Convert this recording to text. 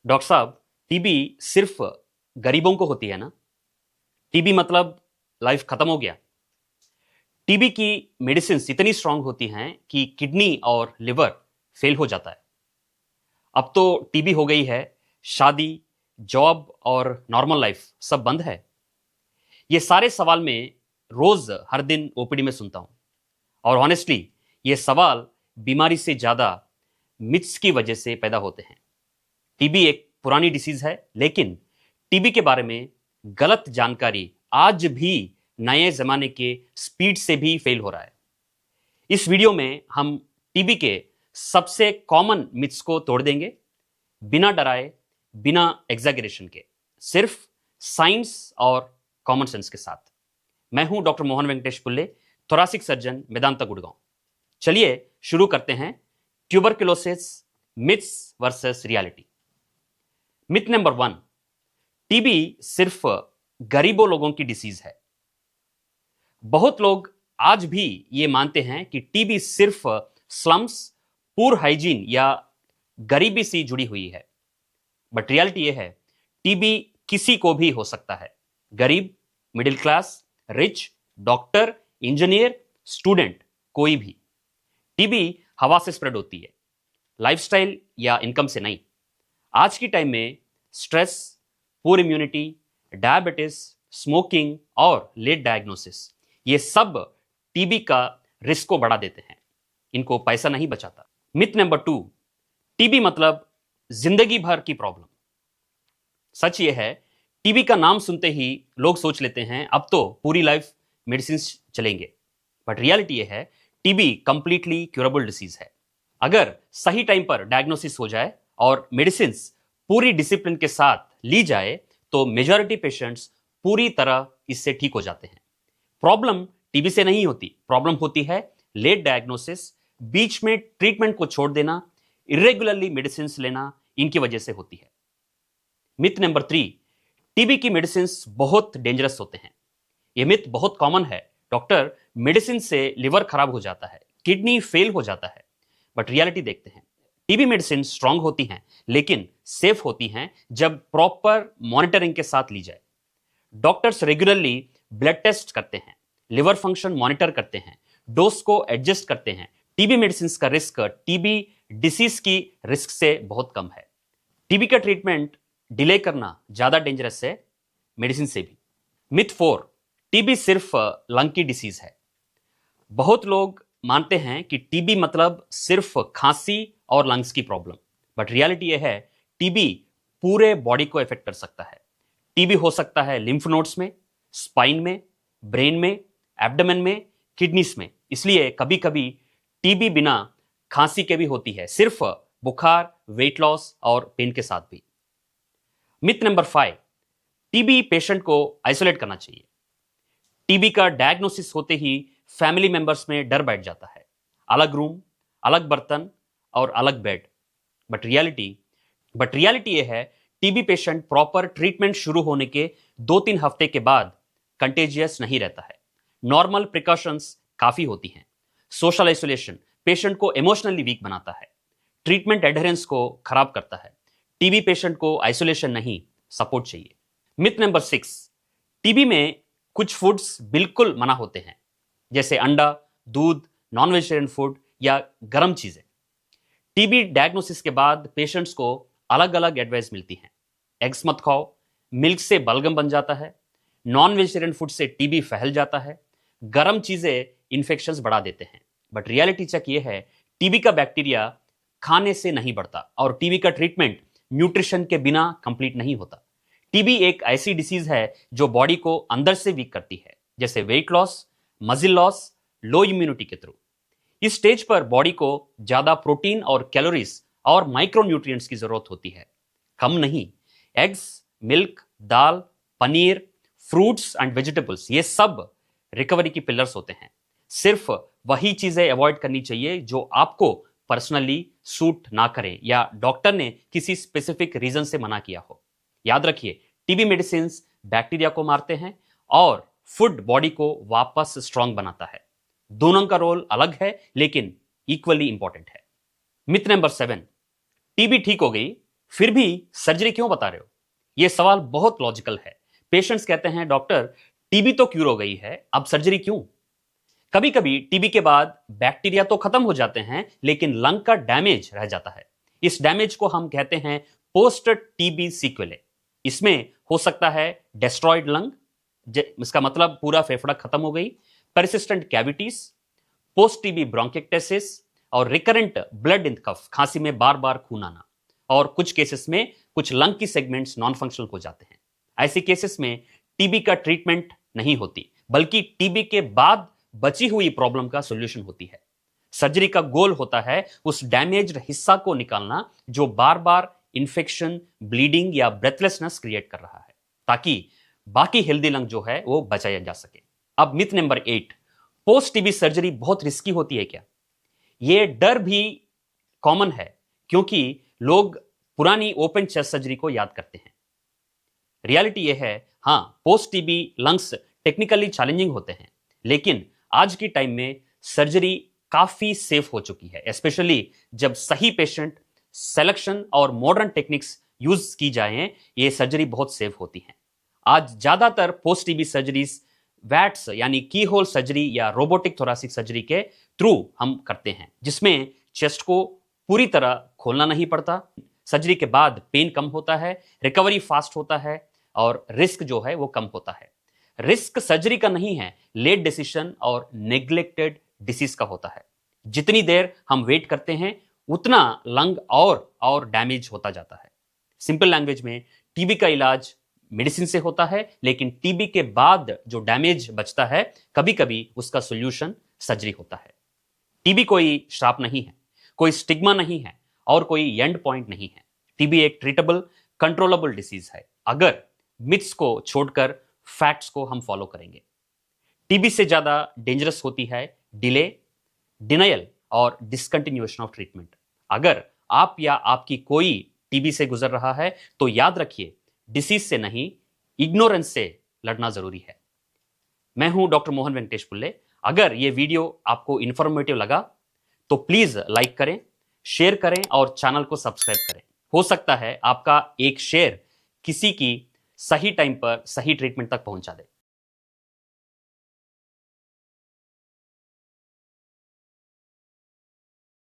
Doctor साहब, TB सिर्फ गरीबों को होती है ना? टीबी मतलब लाइफ खत्म हो गया? टीबी की मेडिसिन इतनी स्ट्रांग होती हैं कि किडनी और लिवर फेल हो जाता है। अब तो टीबी हो गई है, शादी, जॉब और नॉर्मल लाइफ सब बंद है। ये सारे सवाल में रोज हर दिन ओपीडी में सुनता हूं, और ऑनेस्टली ये सवाल बीमारी से ज्यादा मिथ्स की वजह से पैदा होते हैं। टीबी एक पुरानी डिसीज है, लेकिन टीबी के बारे में गलत जानकारी आज भी नए जमाने के स्पीड से भी फेल हो रहा है। इस वीडियो में हम टीबी के सबसे कॉमन मिथ्स को तोड़ देंगे, बिना डराए, बिना एग्जैगरेशन के, सिर्फ साइंस और कॉमन सेंस के साथ। मैं हूं doctor Mohan Venkatesh Pulle, thoracic surgeon, Medanta Gurgaon. चलिए शुरू करते हैं tuberculosis myths versus reality. Myth number 1, TB सिर्फ गरीबों लोगों की डिसीज है। बहुत लोग आज भी ये मानते हैं कि टीबी सिर्फ स्लम्स, पुअर हाइजीन या गरीबी से जुड़ी हुई है। बट रियलिटी ये है, टीबी किसी को भी हो सकता है। गरीब, middle class, rich, doctor, engineer, student, कोई भी। टीबी हवा से स्प्रेड होती है, लाइफस्टाइल या इनकम से नहीं। आज की टाइम में stress, poor immunity, diabetes, smoking और लेट डायग्नोसिस, ये सब टीबी का रिस्क को बढ़ा देते हैं। इनको पैसा नहीं बचाता। मिथ नंबर 2, टीबी मतलब जिंदगी भर की प्रॉब्लम। सच ये है, टीबी का नाम सुनते ही लोग सोच लेते हैं अब तो पूरी लाइफ मेडिसिन चलेंगे। बट रियलिटी ये है, टीबी कंप्लीटली क्यूरेबल डिसीज है। अगर सही टाइम पर डायग्नोसिस हो जाए और मेडिसिन पूरी डिसिप्लिन के साथ ली जाए तो मेजॉरिटी पेशेंट्स पूरी तरह इससे ठीक हो जाते हैं। प्रॉब्लम टीबी से नहीं होती, प्रॉब्लम होती है लेट डायग्नोसिस, बीच में ट्रीटमेंट को छोड़ देना, इरेगुलरली मेडिसिन लेना, इनकी वजह से होती है। मिथ नंबर 3, टीबी की मेडिसिन बहुत डेंजरस होते हैं। यह मिथ बहुत कॉमन है। डॉक्टर, मेडिसिन से लिवर खराब हो जाता है, किडनी फेल हो जाता है। बट रियलिटी देखते हैं, टीबी मेडिसिन स्ट्रांग होती हैं, लेकिन सेफ होती हैं जब प्रॉपर मॉनिटरिंग के साथ ली जाए। डॉक्टर्स रेगुलरली ब्लड टेस्ट करते हैं, लिवर फंक्शन मॉनिटर करते हैं, डोज को एडजस्ट करते हैं। टीबी मेडिसिन का रिस्क टीबी डिसीज की रिस्क से बहुत कम है। टीबी का ट्रीटमेंट डिले करना ज्यादा डेंजरस है मेडिसिन से भी। मिथ 4, टीबी सिर्फ लंग की डिसीज है। बहुत लोग मानते हैं कि टीबी मतलब सिर्फ खांसी और लंग्स की प्रॉब्लम। बट रियलिटी यह है, टीबी पूरे बॉडी को इफेक्ट कर सकता है। टीबी हो सकता है लिम्फ नोड्स में, स्पाइन में, ब्रेन में, एब्डोमेन में, किडनीज में। इसलिए कभी कभी टीबी बिना खांसी के भी होती है, सिर्फ बुखार, वेट लॉस और पेन के साथ भी। मिथ नंबर 5, टीबी पेशेंट को आइसोलेट करना चाहिए। टीबी का डायग्नोसिस होते ही फैमिली मेंबर्स में डर बैठ जाता है, अलग रूम, अलग बर्तन और अलग बेड। बट रियलिटी यह है, टीबी पेशेंट प्रॉपर ट्रीटमेंट शुरू होने के 2-3 हफ्ते के बाद कंटेजियस नहीं रहता है। नॉर्मल प्रिकॉशंस काफी होती हैं। सोशल आइसोलेशन पेशेंट को इमोशनली वीक बनाता है, ट्रीटमेंट एडहेरेंस को खराब करता है। टीबी पेशेंट को आइसोलेशन नहीं, सपोर्ट चाहिए। मिथ नंबर 6, टीबी में कुछ फूड्स बिल्कुल मना होते हैं, जैसे अंडा, दूध, नॉन वेजिटेरियन फूड या गर्म चीजें। टीबी डायग्नोसिस के बाद पेशेंट्स को अलग अलग एडवाइस मिलती हैं। एग्स मत खाओ, मिल्क से बलगम बन जाता है, नॉन वेजिटेरियन फूड से टीबी फैल जाता है, गर्म चीजें इन्फेक्शंस बढ़ा देते हैं। बट रियलिटी चेक ये है, टीबी का बैक्टीरिया खाने से नहीं बढ़ता और टीबी का ट्रीटमेंट न्यूट्रिशन के बिना कंप्लीट नहीं होता। टीबी एक ऐसी डिसीज है जो बॉडी को अंदर से वीक करती है, जैसे weight loss, muscle loss, low immunity के थ्रू। इस स्टेज पर बॉडी को ज्यादा प्रोटीन और कैलोरीज और माइक्रो न्यूट्रिएंट्स की जरूरत होती है, कम नहीं। Eggs, milk, dal, paneer, fruits and vegetables, ये सब रिकवरी की पिलर्स होते हैं। सिर्फ वही चीजें अवॉइड करनी चाहिए जो आपको पर्सनली सूट ना करें या डॉक्टर ने किसी स्पेसिफिक रीजन से मना किया हो। याद रखिए, टीबी मेडिसिन बैक्टीरिया को मारते हैं और फूड बॉडी को वापस स्ट्रांग बनाता है। दोनों का रोल अलग है, लेकिन इक्वली इंपॉर्टेंट है। मिथ नंबर 7, टीबी ठीक हो गई फिर भी सर्जरी क्यों बता रहे हो? यह सवाल बहुत लॉजिकल है। पेशेंट्स कहते हैं डॉक्टर टीबी तो क्यूर हो गई है, अब सर्जरी क्यों? कभी कभी टीबी के बाद बैक्टीरिया तो खत्म हो जाते हैं लेकिन लंग का डैमेज रह जाता है। इस डैमेज को हम कहते हैं पोस्ट टीबी सीक्वेले। इसमें हो सकता है डेस्ट्रॉयड लंग, इसका मतलब पूरा फेफड़ा खत्म हो गई, परसिस्टेंट कैविटीज, पोस्ट टीबी ब्रोंकिक्टेसिस और रिकरेंट ब्लड इन कफ, खांसी में बार बार खून आना, और कुछ केसेस में कुछ लंग की सेगमेंट्स नॉन फंक्शनल हो जाते हैं। ऐसे केसेस में टीबी का ट्रीटमेंट नहीं होती, बल्कि टीबी के बाद बची हुई प्रॉब्लम का सॉल्यूशन होती है। सर्जरी का गोल होता है उस डैमेज्ड हिस्सा को निकालना जो बार बार इंफेक्शन, ब्लीडिंग या ब्रेथलेसनेस क्रिएट कर रहा है, ताकि बाकी हेल्दी लंग जो है वो बचाया जा सके। अब myth number 8, post TB surgery बहुत रिस्की होती है क्या? यह डर भी कॉमन है क्योंकि लोग पुरानी ओपन चेस्ट सर्जरी को याद करते हैं। रियलिटी यह है, हां, post TB lungs technically challenging होते हैं, लेकिन आज की टाइम में सर्जरी काफी सेफ हो चुकी है, स्पेशली जब सही पेशेंट सिलेक्शन और मॉडर्न टेक्निक्स यूज की जाए, ये सर्जरी बहुत सेफ होती है। आज ज्यादातर पोस्ट टीबी सर्जरीज वैट्स यानी की होल सर्जरी या रोबोटिक थोरासिक सर्जरी के थ्रू हम करते हैं, जिसमें चेस्ट को पूरी तरह खोलना नहीं पड़ता। सर्जरी के बाद पेन कम होता है, रिकवरी फास्ट होता है और रिस्क जो है वो कम होता है। रिस्क सर्जरी का नहीं है, लेट डिसीजन और नेग्लेक्टेड डिसीज का होता है। जितनी देर हम वेट करते हैं उतना लंग और डैमेज होता जाता है। सिंपल लैंग्वेज में टीबी का इलाज मेडिसिन से होता है, लेकिन टीबी के बाद जो डैमेज बचता है कभी कभी उसका सॉल्यूशन सर्जरी होता है। टीबी कोई श्राप नहीं है, कोई स्टिग्मा नहीं है और कोई एंड पॉइंट नहीं है। टीबी एक ट्रीटेबल, कंट्रोलेबल डिसीज है अगर मिथ्स को छोड़कर फैक्ट्स को हम फॉलो करेंगे। टीबी से ज्यादा डेंजरस होती है डिले, डिनायल और डिसकंटिन्यूएशन ऑफ ट्रीटमेंट। अगर आप या आपकी कोई टीबी से गुजर रहा है तो याद रखिए, डिसीज से नहीं, इग्नोरेंस से लड़ना जरूरी है। मैं हूं डॉक्टर मोहन वेंकटेश पुल्ले। अगर यह वीडियो आपको इंफॉर्मेटिव लगा तो प्लीज लाइक करें, शेयर करें और चैनल को सब्सक्राइब करें। हो सकता है आपका एक शेयर किसी की सही टाइम पर सही ट्रीटमेंट तक पहुंचा दे।